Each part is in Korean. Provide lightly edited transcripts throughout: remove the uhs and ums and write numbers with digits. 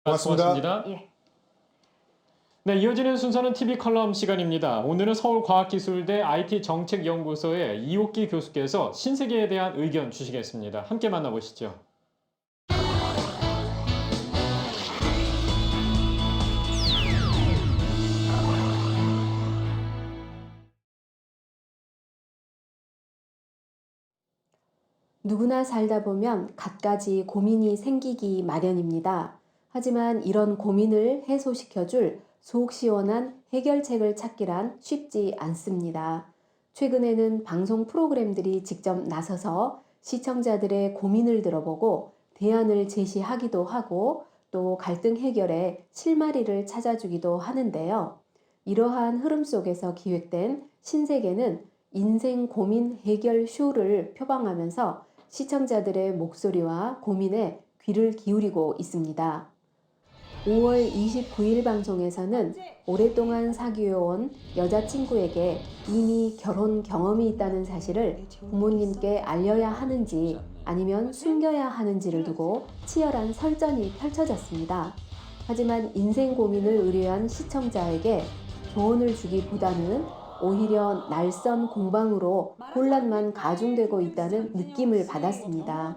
고맙습니다. 고맙습니다. 예. 네, 이어지는 순서는 TV 컬럼 시간입니다. 오늘은 서울과학기술대 IT정책연구소의 이옥기 교수께서 신세계에 대한 의견 주시겠습니다. 함께 만나보시죠. 누구나 살다 보면 갖가지 고민이 생기기 마련입니다. 하지만 이런 고민을 해소시켜줄 속 시원한 해결책을 찾기란 쉽지 않습니다. 최근에는 방송 프로그램들이 직접 나서서 시청자들의 고민을 들어보고 대안을 제시하기도 하고 또 갈등 해결에 실마리를 찾아주기도 하는데요. 이러한 흐름 속에서 기획된 신세계는 인생 고민 해결 쇼를 표방하면서 시청자들의 목소리와 고민에 귀를 기울이고 있습니다. 5월 29일 방송에서는 오랫동안 사귀어온 여자친구에게 이미 결혼 경험이 있다는 사실을 부모님께 알려야 하는지 아니면 숨겨야 하는지를 두고 치열한 설전이 펼쳐졌습니다. 하지만 인생 고민을 의뢰한 시청자에게 조언을 주기보다는 오히려 날선 공방으로 혼란만 가중되고 있다는 느낌을 받았습니다.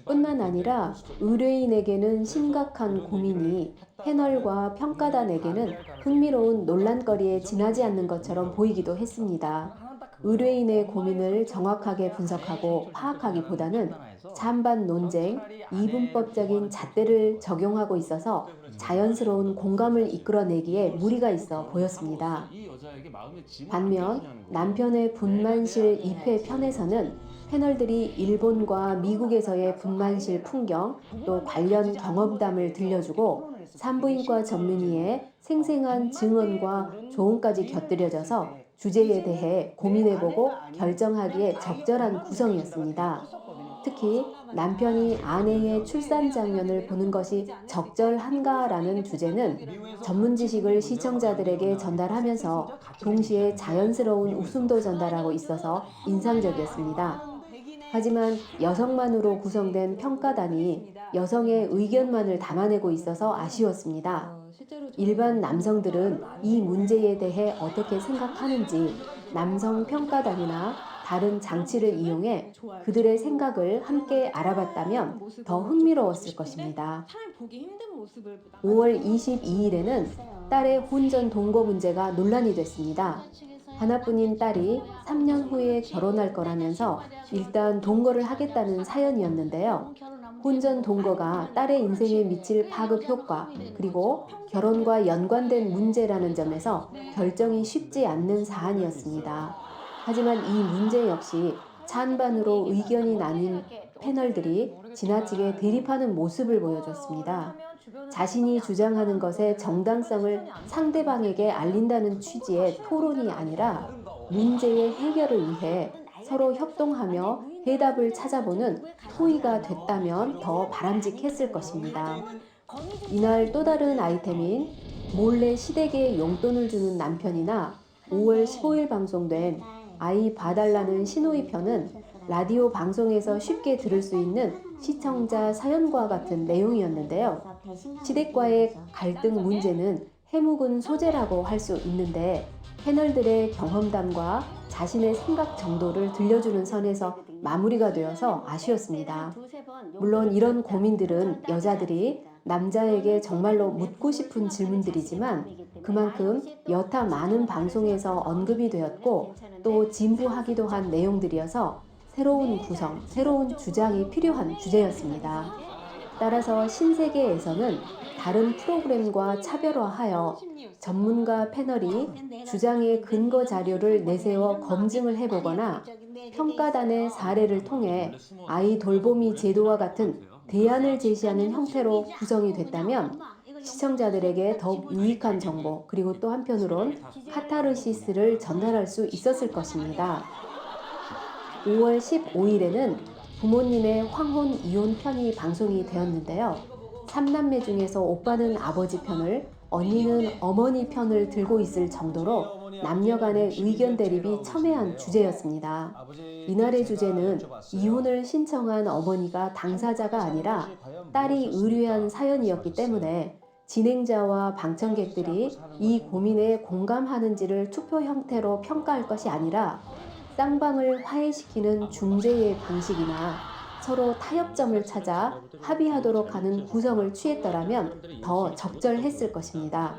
뿐만 아니라 의뢰인에게는 심각한 고민이 패널과 평가단에게는 흥미로운 논란거리에 지나지 않는 것처럼 보이기도 했습니다. 의뢰인의 고민을 정확하게 분석하고 파악하기보다는 찬반 논쟁, 이분법적인 잣대를 적용하고 있어서 자연스러운 공감을 이끌어내기에 무리가 있어 보였습니다. 반면 남편의 분만실 2회 편에서는 패널들이 일본과 미국에서의 분만실 풍경 또 관련 경험담을 들려주고 산부인과 전문의의 생생한 증언과 조언까지 곁들여져서 주제에 대해 고민해보고 결정하기에 적절한 구성이었습니다. 특히 남편이 아내의 출산 장면을 보는 것이 적절한가라는 주제는 전문 지식을 시청자들에게 전달하면서 동시에 자연스러운 웃음도 전달하고 있어서 인상적이었습니다. 하지만 여성만으로 구성된 평가단이 여성의 의견만을 담아내고 있어서 아쉬웠습니다. 일반 남성들은 이 문제에 대해 어떻게 생각하는지 남성 평가단이나 다른 장치를 이용해 그들의 생각을 함께 알아봤다면 더 흥미로웠을 것입니다. 5월 22일에는 딸의 혼전 동거 문제가 논란이 됐습니다. 하나뿐인 딸이 3년 후에 결혼할 거라면서 일단 동거를 하겠다는 사연이었는데요. 혼전 동거가 딸의 인생에 미칠 파급 효과 그리고 결혼과 연관된 문제라는 점에서 결정이 쉽지 않는 사안이었습니다. 하지만 이 문제 역시 찬반으로 의견이 나뉜 패널들이 지나치게 대립하는 모습을 보여줬습니다. 자신이 주장하는 것의 정당성을 상대방에게 알린다는 취지의 토론이 아니라 문제의 해결을 위해 서로 협동하며 해답을 찾아보는 토의가 됐다면 더 바람직했을 것입니다. 이날 또 다른 아이템인 몰래 시댁에 용돈을 주는 남편이나 5월 15일 방송된 아이 봐달라는 시노이 편은 라디오 방송에서 쉽게 들을 수 있는 시청자 사연과 같은 내용이었는데요. 시댁과의 갈등 문제는 해묵은 소재라고 할 수 있는데 패널들의 경험담과 자신의 생각 정도를 들려주는 선에서 마무리가 되어서 아쉬웠습니다. 물론 이런 고민들은 여자들이 남자에게 정말로 묻고 싶은 질문들이지만 그만큼 여타 많은 방송에서 언급이 되었고 또 진부하기도 한 내용들이어서 새로운 구성, 새로운 주장이 필요한 주제였습니다. 따라서 신세계에서는 다른 프로그램과 차별화하여 전문가 패널이 주장의 근거 자료를 내세워 검증을 해보거나 평가단의 사례를 통해 아이 돌보미 제도와 같은 대안을 제시하는 형태로 구성이 됐다면 시청자들에게 더욱 유익한 정보 그리고 또 한편으론 카타르시스를 전달할 수 있었을 것입니다. 5월 15일에는 부모님의 황혼 이혼 편이 방송이 되었는데요. 3남매 중에서 오빠는 아버지 편을 언니는 어머니 편을 들고 있을 정도로 남녀 간의 의견 대립이 첨예한 주제였습니다. 이날의 주제는 이혼을 신청한 어머니가 당사자가 아니라 딸이 의뢰한 사연이었기 때문에 진행자와 방청객들이 이 고민에 공감하는지를 투표 형태로 평가할 것이 아니라 쌍방을 화해시키는 중재의 방식이나 서로 타협점을 찾아 합의하도록 하는 구성을 취했더라면 더 적절했을 것입니다.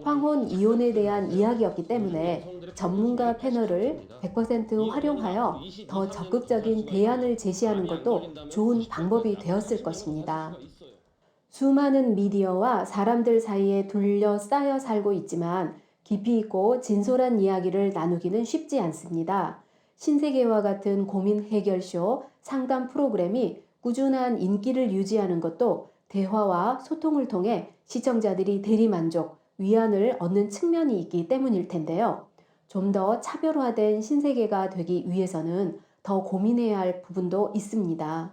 황혼 이혼에 대한 이야기였기 때문에 전문가 패널을 100% 활용하여 더 적극적인 대안을 제시하는 것도 좋은 방법이 되었을 것입니다. 수많은 미디어와 사람들 사이에 둘러싸여 살고 있지만 깊이 있고 진솔한 이야기를 나누기는 쉽지 않습니다. 신세계와 같은 고민 해결쇼, 상담 프로그램이 꾸준한 인기를 유지하는 것도 대화와 소통을 통해 시청자들이 대리만족, 위안을 얻는 측면이 있기 때문일 텐데요. 좀 더 차별화된 신세계가 되기 위해서는 더 고민해야 할 부분도 있습니다.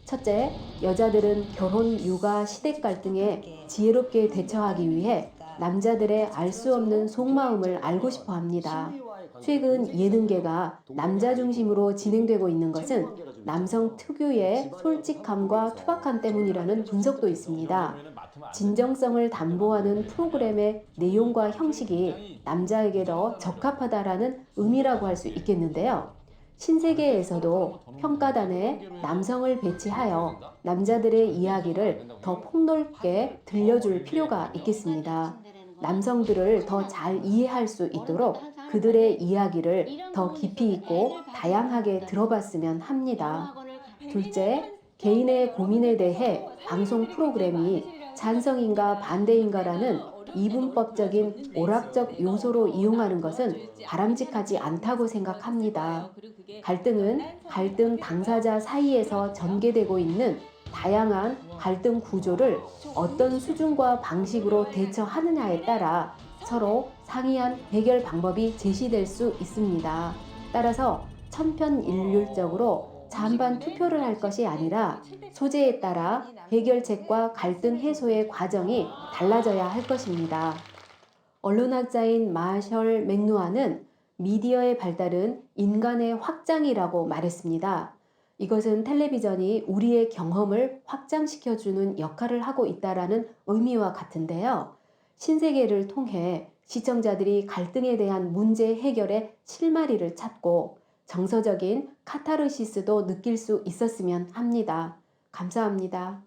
첫째, 여자들은 결혼, 육아, 시댁 갈등에 지혜롭게 대처하기 위해 남자들의 알 수 없는 속마음을 알고 싶어 합니다. 최근 예능계가 남자 중심으로 진행되고 있는 것은 남성 특유의 솔직함과 투박함 때문이라는 분석도 있습니다. 진정성을 담보하는 프로그램의 내용과 형식이 남자에게 더 적합하다라는 의미라고 할 수 있겠는데요. 신세계에서도 평가단에 남성을 배치하여 남자들의 이야기를 더 폭넓게 들려줄 필요가 있겠습니다. 남성들을 더 잘 이해할 수 있도록 그들의 이야기를 더 깊이 있고 다양하게 들어봤으면 합니다. 둘째, 개인의 고민에 대해 방송 프로그램이 찬성인가 반대인가라는 이분법적인 오락적 요소로 이용하는 것은 바람직하지 않다고 생각합니다. 갈등은 갈등 당사자 사이에서 전개되고 있는 다양한 갈등 구조를 어떤 수준과 방식으로 대처하느냐에 따라 서로 상이한 해결 방법이 제시될 수 있습니다. 따라서 천편일률적으로 찬반 투표를 할 것이 아니라 소재에 따라 해결책과 갈등 해소의 과정이 달라져야 할 것입니다. 언론학자인 마셜 맥루아는 미디어의 발달은 인간의 확장이라고 말했습니다. 이것은 텔레비전이 우리의 경험을 확장시켜주는 역할을 하고 있다라는 의미와 같은데요. 신세계를 통해 시청자들이 갈등에 대한 문제 해결의 실마리를 찾고 정서적인 카타르시스도 느낄 수 있었으면 합니다. 감사합니다.